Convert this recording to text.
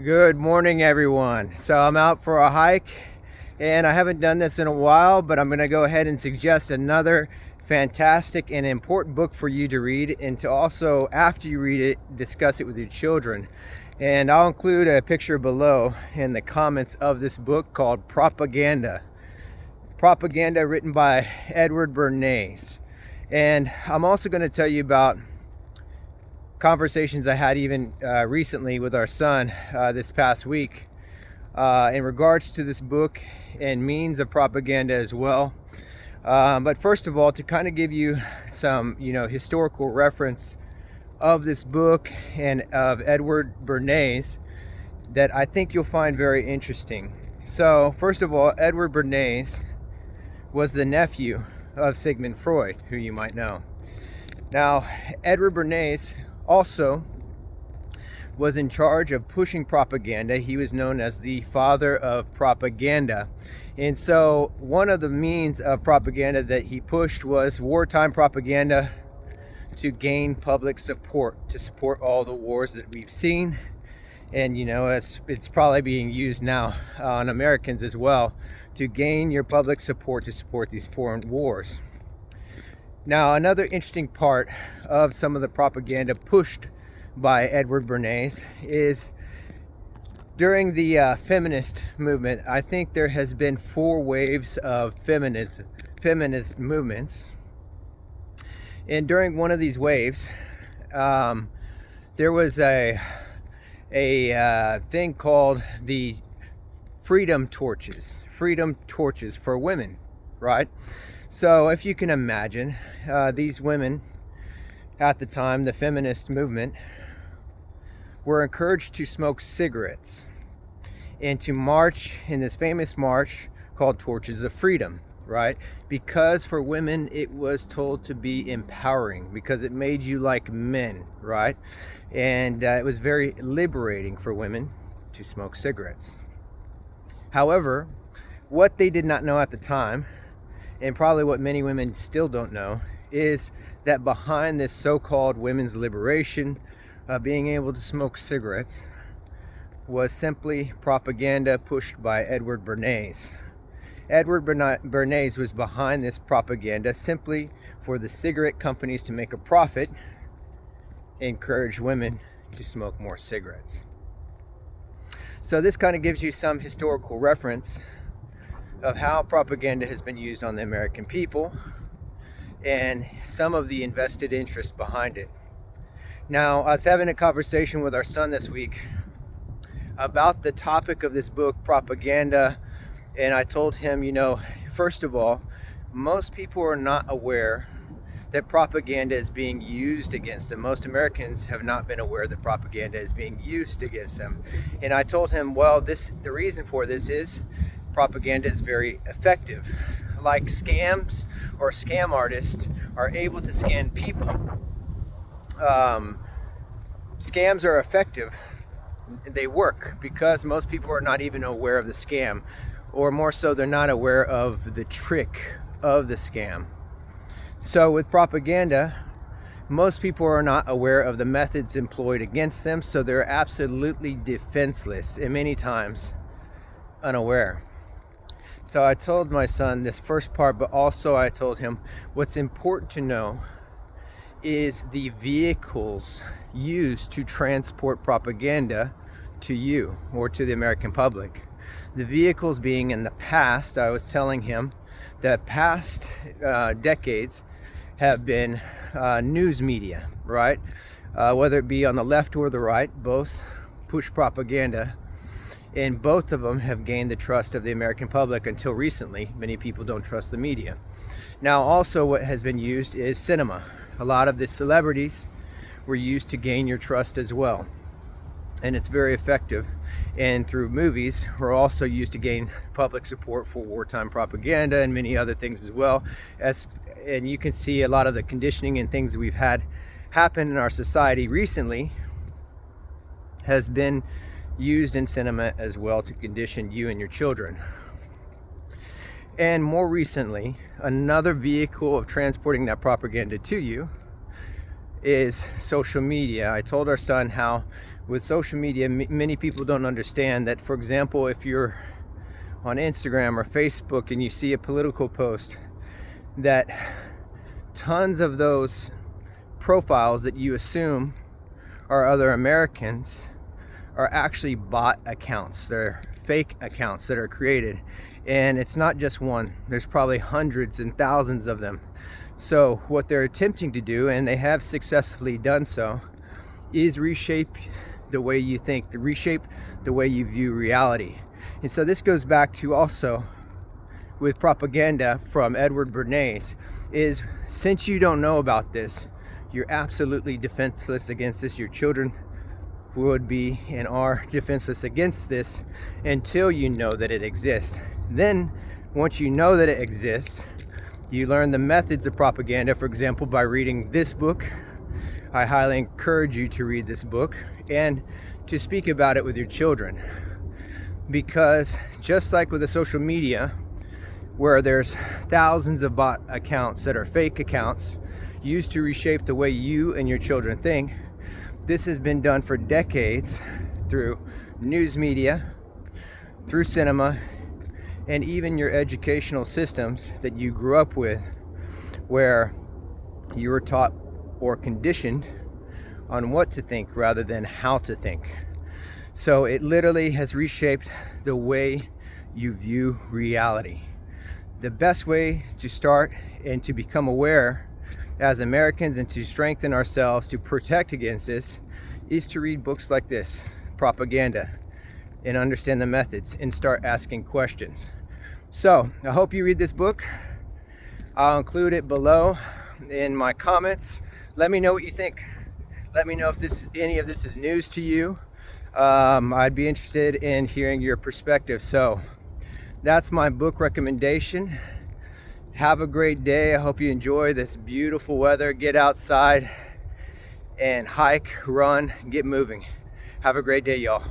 Good morning, everyone. So I'm out for a hike and I haven't done this in a while, but I'm going to go ahead and suggest another fantastic and important book for you to read, and to also, after you read it, discuss it with your children. And I'll include a picture below in the comments of this book called Propaganda, written by Edward Bernays. And I'm also going to tell you about conversations I had even recently with our son this past week in regards to this book and means of propaganda as well. But first of all, to kind of give you some historical reference of this book and of Edward Bernays that I think you'll find very interesting. So first of all, Edward Bernays was the nephew of Sigmund Freud, who you might know. Now, Edward Bernays also was in charge of pushing propaganda. He was known as the father of propaganda. And so one of the means of propaganda that he pushed was wartime propaganda to gain public support, to support all the wars that we've seen. And it's probably being used now on Americans as well, to gain your public support to support these foreign wars. Now, another interesting part of some of the propaganda pushed by Edward Bernays is during the feminist movement. I think there has been 4 waves of feminist movements. And during one of these waves, there was a thing called the freedom torches for women, right? So if you can imagine, these women at the time, the feminist movement, were encouraged to smoke cigarettes and to march in this famous march called Torches of Freedom, right? Because for women it was told to be empowering, because it made you like men, right? And it was very liberating for women to smoke cigarettes. However, what they did not know at the time, and probably what many women still don't know, is that behind this so-called women's liberation, being able to smoke cigarettes, was simply propaganda pushed by Edward Bernays. Edward Bernays was behind this propaganda simply for the cigarette companies to make a profit, encourage women to smoke more cigarettes. So this kind of gives you some historical reference of how propaganda has been used on the American people and some of the invested interest behind it. Now, I was having a conversation with our son this week about the topic of this book, propaganda, and I told him, first of all, most people are not aware that propaganda is being used against them. Most Americans have not been aware that propaganda is being used against them. And I told him, well, the reason for this is propaganda is very effective. Like scams or scam artists are able to scam people. Scams are effective. They work because most people are not even aware of the scam, or more so, they're not aware of the trick of the scam. So with propaganda, most people are not aware of the methods employed against them, so they're absolutely defenseless and many times unaware. So I told my son this first part, but also I told him what's important to know is the vehicles used to transport propaganda to you or to the American public. The vehicles being, in the past, I was telling him that past decades have been news media, right? Whether it be on the left or the right, both push propaganda. And both of them have gained the trust of the American public until recently. Many people don't trust the media. Now, also what has been used is cinema. A lot of the celebrities were used to gain your trust as well. And it's very effective. And through movies, we're also used to gain public support for wartime propaganda and many other things as well. And you can see a lot of the conditioning and things that we've had happen in our society recently has been used in cinema as well to condition you and your children. And more recently, another vehicle of transporting that propaganda to you is social media. I told our son how with social media, many people don't understand that, for example, if you're on Instagram or Facebook and you see a political post, that tons of those profiles that you assume are other Americans are actually bot accounts. They're fake accounts that are created, and it's not just one. There's probably hundreds and thousands of them. So what they're attempting to do, and they have successfully done so, is reshape the way you think, to reshape the way you view reality. And so this goes back to also with propaganda from Edward Bernays, is since you don't know about this, you're absolutely defenseless against this. Your children would be and are defenseless against this until you know that it exists. Then once you know that it exists, you learn the methods of propaganda, for example, by reading this book. I highly encourage you to read this book and to speak about it with your children, because just like with the social media, where there's thousands of bot accounts that are fake accounts used to reshape the way you and your children think, this has been done for decades through news media, through cinema, and even your educational systems that you grew up with, where you were taught or conditioned on what to think rather than how to think. So it literally has reshaped the way you view reality. The best way to start and to become aware as Americans and to strengthen ourselves to protect against this is to read books like this, propaganda, and understand the methods and start asking questions. So I hope you read this book. I'll include it below in my comments. Let me know what you think. Let me know if any of this is news to you. I'd be interested in hearing your perspective. So that's my book recommendation. Have a great day. I hope you enjoy this beautiful weather. Get outside and hike, run, get moving. Have a great day, y'all.